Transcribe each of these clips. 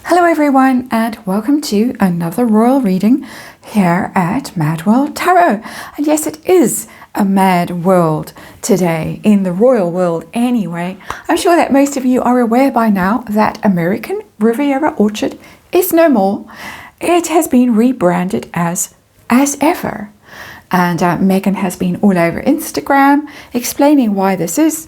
Hello everyone, and welcome to another royal reading here at Mad World Tarot. And yes, it is a mad world today, in the royal world anyway. I'm sure that most of you are aware by now that American Riviera Orchard is no more. It has been rebranded as ever. And Meghan has been all over Instagram explaining why this is,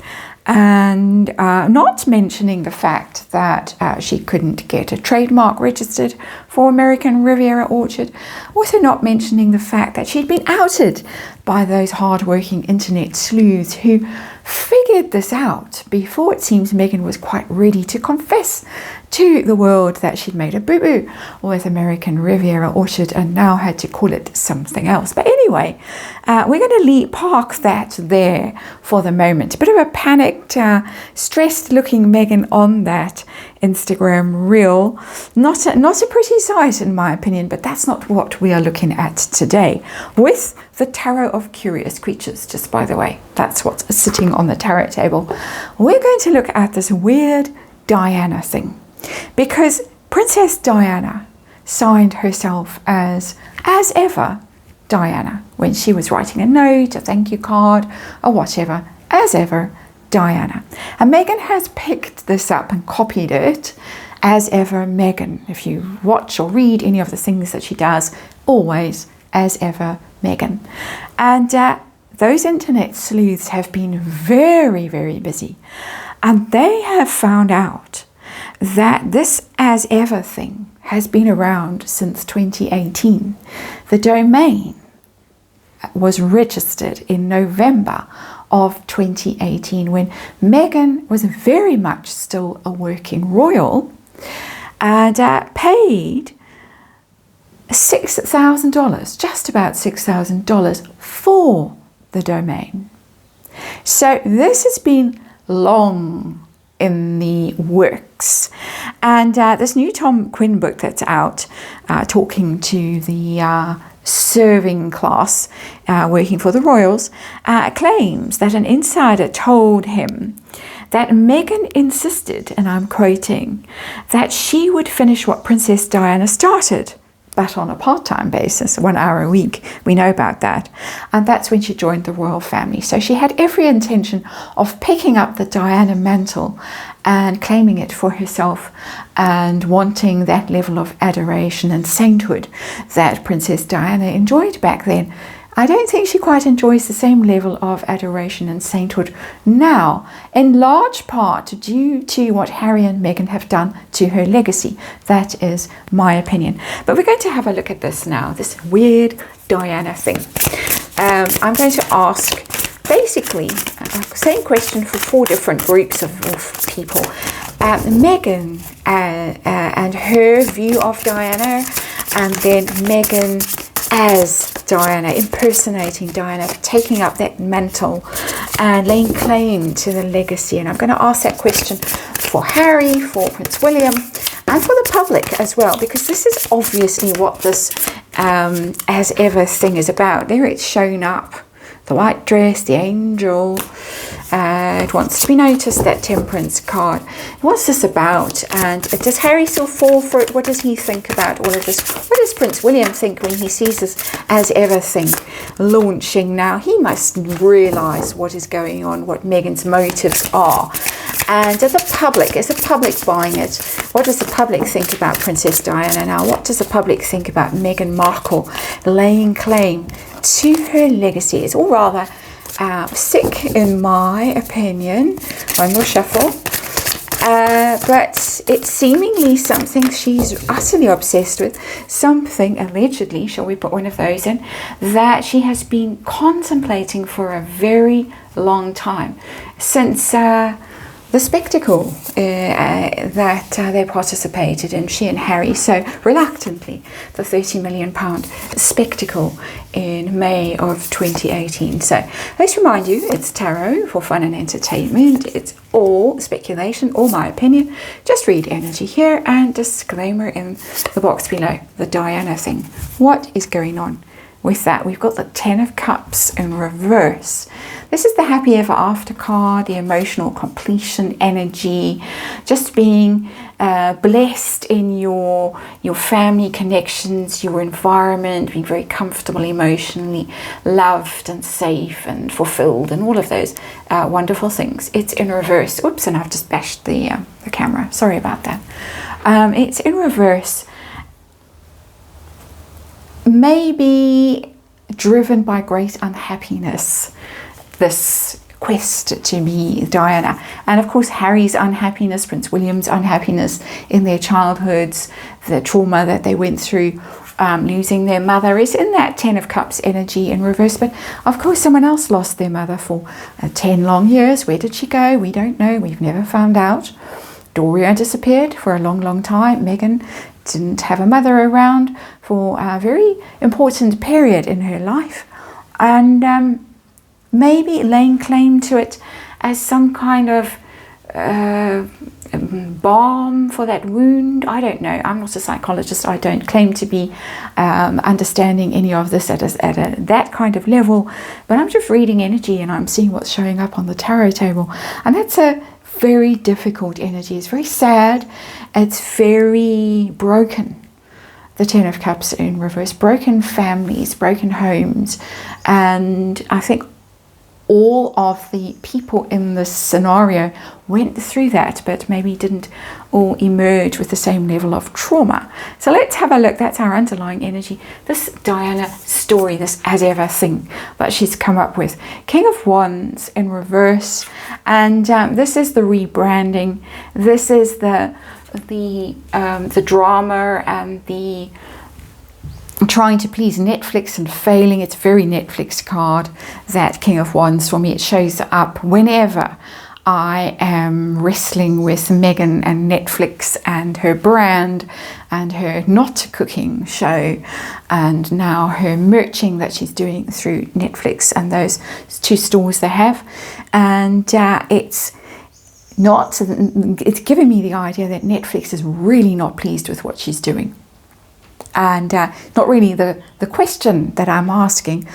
and not mentioning the fact that she couldn't get a trademark registered for American Riviera Orchard. Also not mentioning the fact that she'd been outed by those hard-working internet sleuths who figured this out before it seems Meghan was quite ready to confess to the world that she'd made a boo-boo with American Riviera Orchard and now had to call it something else. But anyway, we're going to park that there for the moment. A bit of a panicked, stressed-looking Meghan on that Instagram reel. Not a pretty sight in my opinion, but that's not what we are looking at today with the Tarot of Curious Creatures, just by the way. That's what's sitting on the tarot table. We're going to look at this weird Diana thing, because Princess Diana signed herself as ever Diana when she was writing a note, a thank you card, or whatever, as ever Diana. And Meghan has picked this up and copied it, as ever Meghan. If you watch or read any of the things that she does, always as ever Meghan. And those internet sleuths have been very, very busy. And they have found out that this as ever thing has been around since 2018. The domain was registered in November of 2018 when Meghan was very much still a working royal and paid $6,000, just about $6,000 for the domain. So this has been long in the works, and this new Tom Quinn book that's out, talking to the serving class working for the royals, claims that an insider told him that Meghan insisted, and I'm quoting, that she would finish what Princess Diana started, but on a part-time basis, 1 hour a week. We know about that. And that's when she joined the royal family. So she had every intention of picking up the Diana mantle and claiming it for herself and wanting that level of adoration and sainthood that Princess Diana enjoyed back then. I don't think she quite enjoys the same level of adoration and sainthood now, in large part due to what Harry and Meghan have done to her legacy. That is my opinion. But we're going to have a look at this now, this weird Diana thing. I'm going to ask basically the same question for 4 different groups of people. Meghan and her view of Diana, and then Meghan as Diana, impersonating Diana, taking up that mantle and laying claim to the legacy. And I'm going to ask that question for Harry, for Prince William, and for the public as well, because this is obviously what this as ever thing is about. There it's shown up, the white dress, the angel. It wants to be noticed, that temperance card. What's this about? And does Harry still fall for it? What does he think about all of this? What does Prince William think when he sees this as ever thing launching now? He must realise what is going on, what Meghan's motives are. And is the public buying it? What does the public think about Princess Diana now? What does the public think about Meghan Markle laying claim to her legacy? It's all rather sick in my opinion. One more shuffle. But it's seemingly something she's utterly obsessed with, something allegedly, shall we put one of those in, that she has been contemplating for a very long time, since the spectacle that they participated in, she and Harry, so reluctantly, the £30 million spectacle in May of 2018. So let's remind you, it's tarot for fun and entertainment. It's all speculation, all my opinion. Just read energy here, and disclaimer in the box below. The Diana thing. What is going on with that? We've got the 10 of Cups in reverse. This is the happy ever after card, the emotional completion energy, just being blessed in your family connections, your environment, being very comfortable emotionally, loved and safe and fulfilled, and all of those wonderful things. It's in reverse. Oops, and I've just bashed the camera. Sorry about that. It's in reverse. Maybe driven by great unhappiness, this quest to be Diana. And of course Harry's unhappiness, Prince William's unhappiness in their childhoods, the trauma that they went through, losing their mother, is in that 10 of Cups energy in reverse. But of course someone else lost their mother for 10 long years. Where did she go? We don't know. We've never found out. Doria disappeared for a long time. Meghan didn't have a mother around for a very important period in her life, and maybe laying claim to it as some kind of balm for that wound. I don't know. I'm not a psychologist. I don't claim to be understanding any of this at that kind of level, but I'm just reading energy and I'm seeing what's showing up on the tarot table, and that's a very difficult energy. It's very sad. It's very broken. The 10 of Cups in reverse. Broken families, broken homes. And I think all of the people in this scenario went through that, but maybe didn't all emerge with the same level of trauma. So let's have a look. That's our underlying energy. This Diana story, this as ever thing that she's come up with. King of Wands in reverse, and this is the rebranding. This is the drama and the trying to please Netflix and failing. It's a very Netflix card, that King of Wands for me. It shows up whenever I am wrestling with Meghan and Netflix and her brand and her not cooking show, and now her merching that she's doing through Netflix and those 2 stores they have. And it's giving me the idea that Netflix is really not pleased with what she's doing. And not really the question that I'm asking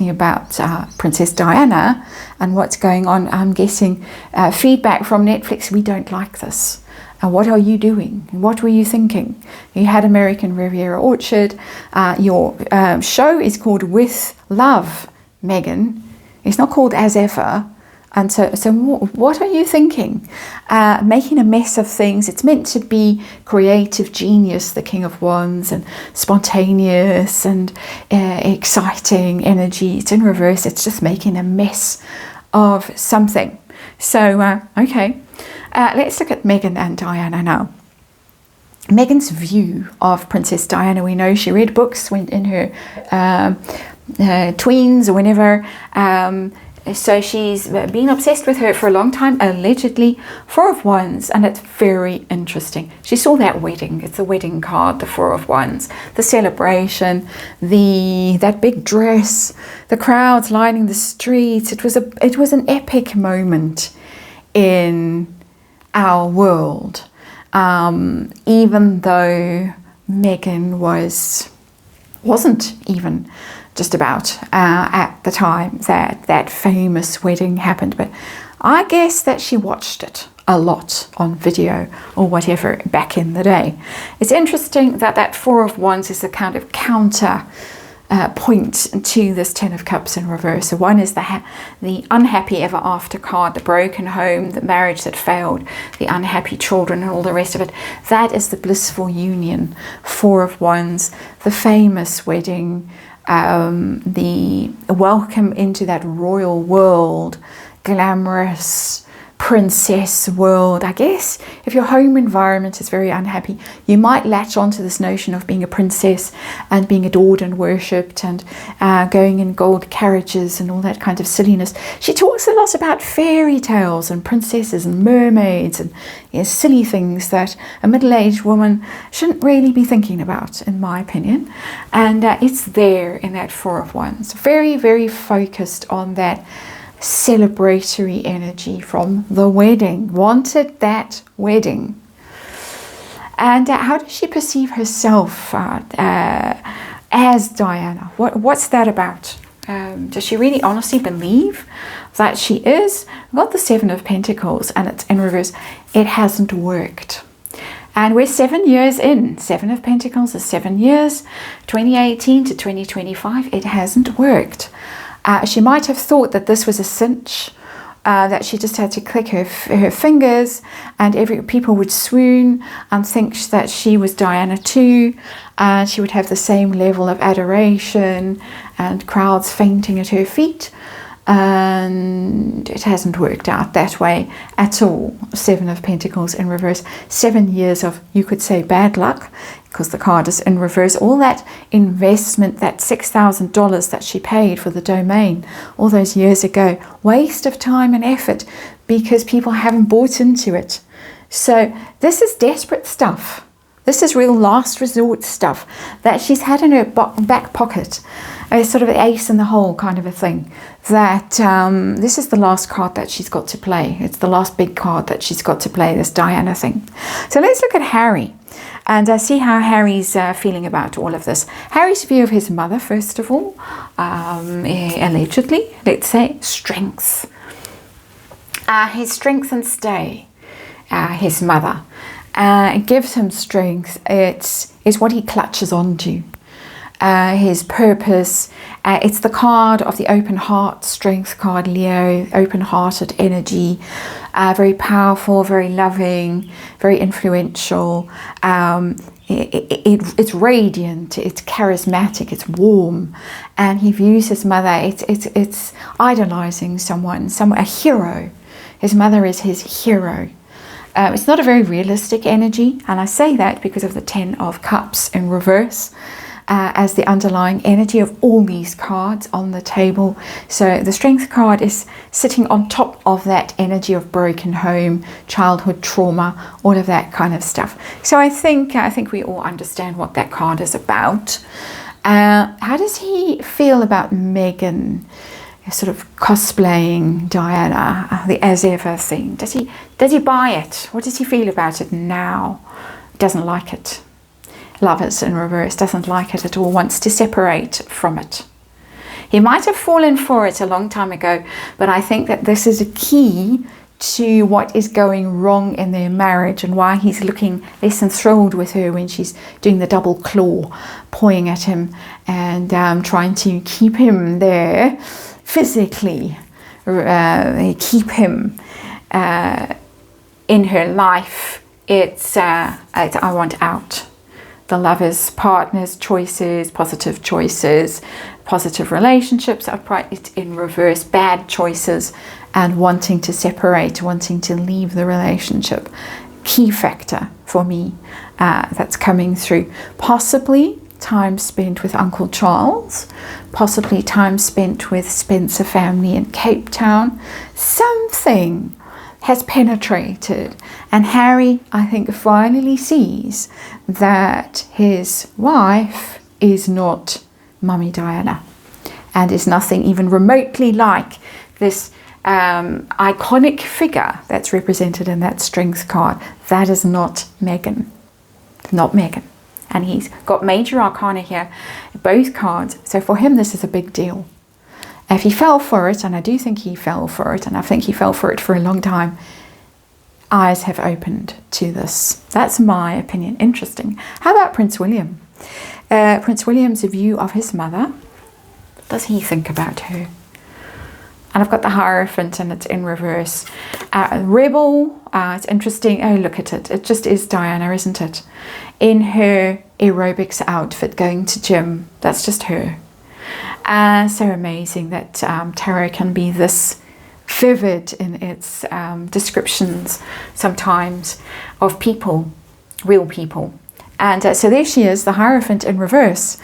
about Princess Diana and what's going on. I'm getting feedback from Netflix. We don't like this. What are you doing? What were you thinking? You had American Riviera Orchard. Your show is called With Love, Meghan. It's not called As Ever. And so what are you thinking? Making a mess of things. It's meant to be creative genius, the King of Wands, and spontaneous and exciting energy. It's in reverse. It's just making a mess of something. So, okay. Let's look at Meghan and Diana now. Meghan's view of Princess Diana. We know she read books when in her tweens or whenever. So she's been obsessed with her for a long time, allegedly. 4 of Wands, and it's very interesting. She saw that wedding. It's a wedding card, the 4 of Wands. The celebration, that big dress, the crowds lining the streets. It was an epic moment in our world, even though Meghan wasn't even just about at the time that famous wedding happened. But I guess that she watched it a lot on video or whatever back in the day. It's interesting that 4 of Wands is a kind of counter point to this 10 of Cups in reverse. So one is the unhappy ever after card, the broken home, the marriage that failed, the unhappy children and all the rest of it. That is the blissful union. 4 of Wands, the famous wedding, the welcome into that royal world, glamorous princess world. I guess if your home environment is very unhappy, you might latch onto this notion of being a princess and being adored and worshipped and going in gold carriages and all that kind of silliness. She talks a lot about fairy tales and princesses and mermaids and silly things that a middle-aged woman shouldn't really be thinking about, in my opinion. And it's there in that 4 of Wands. Very, very focused on that celebratory energy from the wedding. Wanted that wedding. And how does she perceive herself as Diana? What's that about? Does she really honestly believe that she is? I've got the 7 of Pentacles and it's in reverse. It hasn't worked. And we're 7 years in. 7 of Pentacles is 7 years. 2018 to 2025, it hasn't worked. She might have thought that this was a cinch, that she just had to click her fingers and people would swoon and think that she was Diana too, and she would have the same level of adoration and crowds fainting at her feet. And it hasn't worked out that way at all. 7 of Pentacles in reverse. 7 years of, you could say, bad luck, because the card is in reverse. All that investment, that $6,000 that she paid for the domain all those years ago, waste of time and effort because people haven't bought into it. So this is desperate stuff. This is real last resort stuff that she's had in her back pocket. A sort of an ace in the hole kind of a thing. That this is the last card that she's got to play. It's the last big card that she's got to play, this Diana thing. So let's look at Harry and see how Harry's feeling about all of this. Harry's view of his mother, first of all, allegedly, let's say, strength. His strength and stay, his mother. It gives him strength. It's what he clutches onto. His purpose. It's the card of the open heart, strength card, Leo, open-hearted energy, very powerful, very loving, very influential. It's radiant, it's charismatic, it's warm, and he views his mother. It's idolizing someone, a hero. His mother is his hero. It's not a very realistic energy, and I say that because of the 10 of Cups in reverse. As the underlying energy of all these cards on the table. So the strength card is sitting on top of that energy of broken home, childhood trauma, all of that kind of stuff. So I think we all understand what that card is about. How does he feel about Meghan sort of cosplaying Diana, the as ever thing? Does he buy it? What does he feel about it now? Doesn't like it. Lovers in reverse, doesn't like it at all, wants to separate from it. He might have fallen for it a long time ago, but I think that this is a key to what is going wrong in their marriage and why he's looking less than thrilled with her when she's doing the double claw, pawing at him and trying to keep him there physically, keep him in her life. It's I want out. The lovers, partners, choices, positive relationships, upright, it's in reverse, bad choices, and wanting to separate, wanting to leave the relationship. Key factor for me that's coming through. Possibly time spent with Uncle Charles, possibly time spent with Spencer family in Cape Town. Something has penetrated, and Harry, I think, finally sees that his wife is not Mummy Diana and is nothing even remotely like this iconic figure that's represented in that strength card. That is not Meghan. Not Meghan. And he's got major arcana here, both cards. So for him, this is a big deal. If he fell for it, and I do think he fell for it, and I think he fell for it for a long time, eyes have opened to this. That's my opinion. Interesting. How about Prince William? Prince William's view of his mother. What does he think about her? And I've got the Hierophant and it's in reverse. Rebel, it's interesting. Oh, look at it. It just is Diana, isn't it? In her aerobics outfit, going to gym. That's just her. So amazing that tarot can be this vivid in its descriptions sometimes of people, real people. And so there she is, the Hierophant in reverse.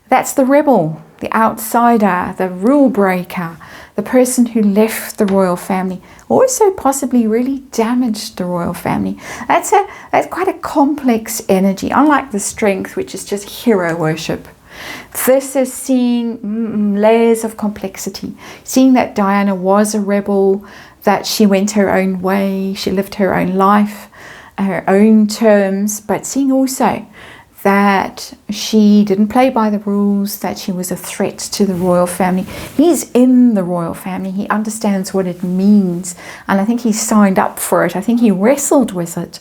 That's the rebel, the outsider, the rule breaker, the person who left the royal family, also possibly really damaged the royal family. That's quite a complex energy, unlike the strength, which is just hero worship. This is seeing layers of complexity, seeing that Diana was a rebel, that she went her own way, she lived her own life, her own terms, but seeing also that she didn't play by the rules, that she was a threat to the royal family. He's in the royal family, he understands what it means, and I think he signed up for it. I think he wrestled with it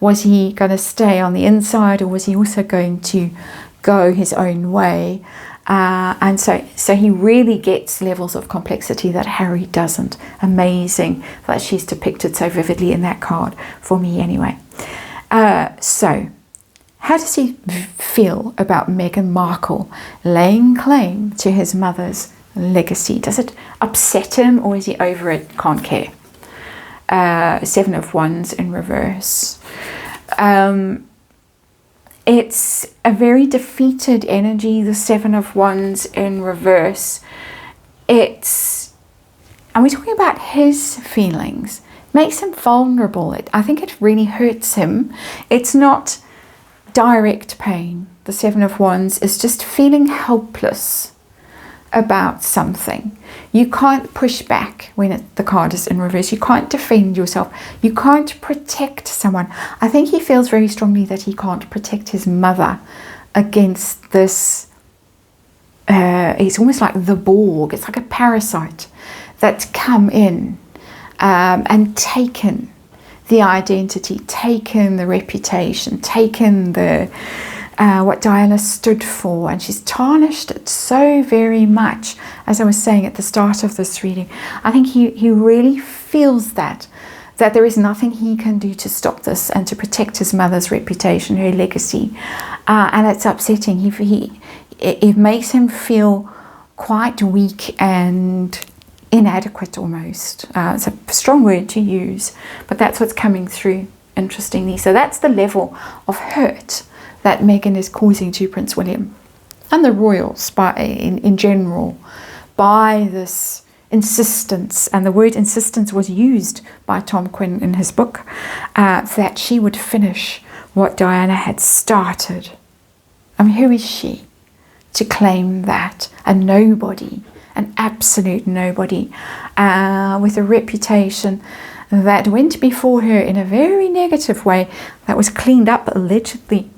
Was he going to stay on the inside, or was he also going to go his own way? And so he really gets levels of complexity that Harry doesn't. Amazing that she's depicted so vividly in that card, for me anyway. So how does he feel about Meghan Markle laying claim to his mother's legacy? Does it upset him, or is he over it, can't care? Seven of Wands in reverse. It's a very defeated energy, the Seven of Wands in reverse. And we're talking about his feelings. Makes him vulnerable. I think it really hurts him. It's not direct pain. The Seven of Wands is just feeling helpless about something. You can't push back when the card is in reverse. You can't defend yourself. You can't protect someone. I think he feels very strongly that he can't protect his mother against this. It's almost like the Borg. It's like a parasite that's come in and taken the identity, taken the reputation, taken the what Diana stood for, and she's tarnished it so very much. As I was saying at the start of this reading, I think he really feels that there is nothing he can do to stop this and to protect his mother's reputation, her legacy, and it's upsetting. It makes him feel quite weak and inadequate almost. It's a strong word to use, but that's what's coming through, interestingly. So that's the level of hurt that Meghan is causing to Prince William and the royals in general by this insistence. And the word insistence was used by Tom Quinn in his book, that she would finish what Diana had started. I mean, who is she to claim that? A nobody, an absolute nobody, with a reputation that went before her in a very negative way, that was cleaned up allegedly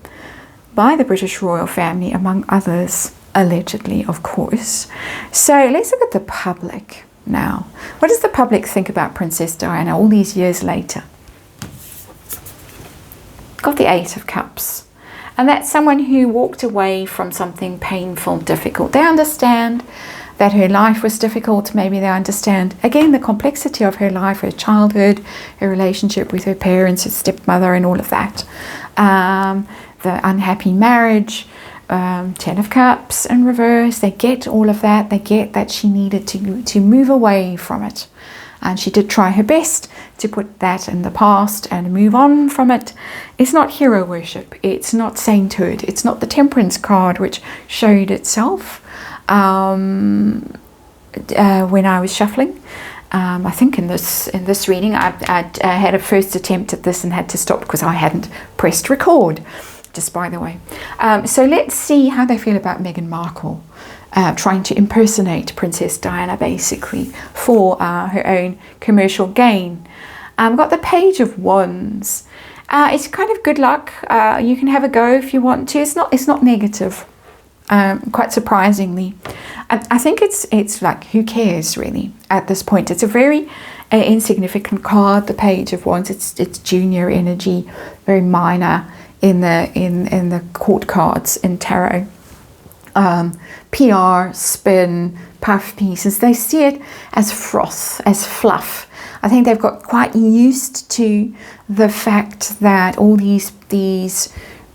by the British royal family, among others, allegedly, of course. So let's look at the public now. What does the public think about Princess Diana all these years later? Got the Eight of Cups. And that's someone who walked away from something painful, difficult. They understand that her life was difficult. Maybe they understand, again, the complexity of her life, her childhood, her relationship with her parents, her stepmother, and all of that. The unhappy marriage, Ten of Cups in reverse. They get all of that. They get that she needed to move away from it. And she did try her best to put that in the past and move on from it. It's not hero worship. It's not sainthood. It's not the Temperance card, which showed itself when I was shuffling. I think in this reading, I had a first attempt at this and had to stop because I hadn't pressed record, just by the way. So let's see how they feel about Meghan Markle trying to impersonate Princess Diana, basically, for her own commercial gain. I've got the Page of Wands. It's kind of good luck. You can have a go if you want to. It's not negative. Quite surprisingly, I think it's like, who cares really at this point? It's a very insignificant card, the Page of Wands. It's junior energy, very minor in the court cards in tarot. PR, spin, puff pieces. They see it as froth, as fluff. I think they've got quite used to the fact that all these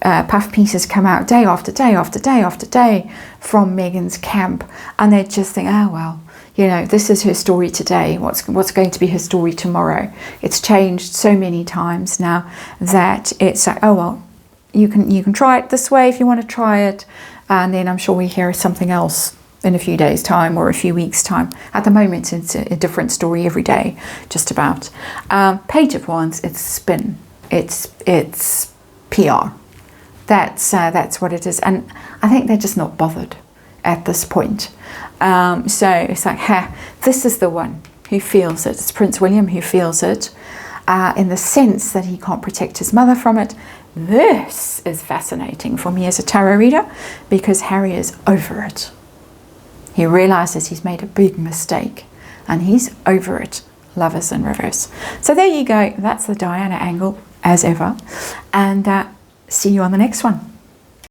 puff pieces come out day after day after day after day from Meghan's camp, and they just think, oh well, you know, this is her story today. What's going to be her story tomorrow? It's changed so many times now that it's like, oh well, you can try it this way if you want to try it, and then I'm sure we hear something else in a few days' time or a few weeks' time. At the moment, it's a different story every day, just about. Page of Wands, it's spin, it's PR. That's what it is, and I think they're just not bothered at this point. So it's like, this is the one who feels it. It's Prince William who feels it, in the sense that he can't protect his mother from it. This is fascinating for me as a tarot reader, because Harry is over it. He realizes he's made a big mistake, and he's over it. Lovers in reverse. So there you go. That's the Diana angle. as ever, and see you on the next one.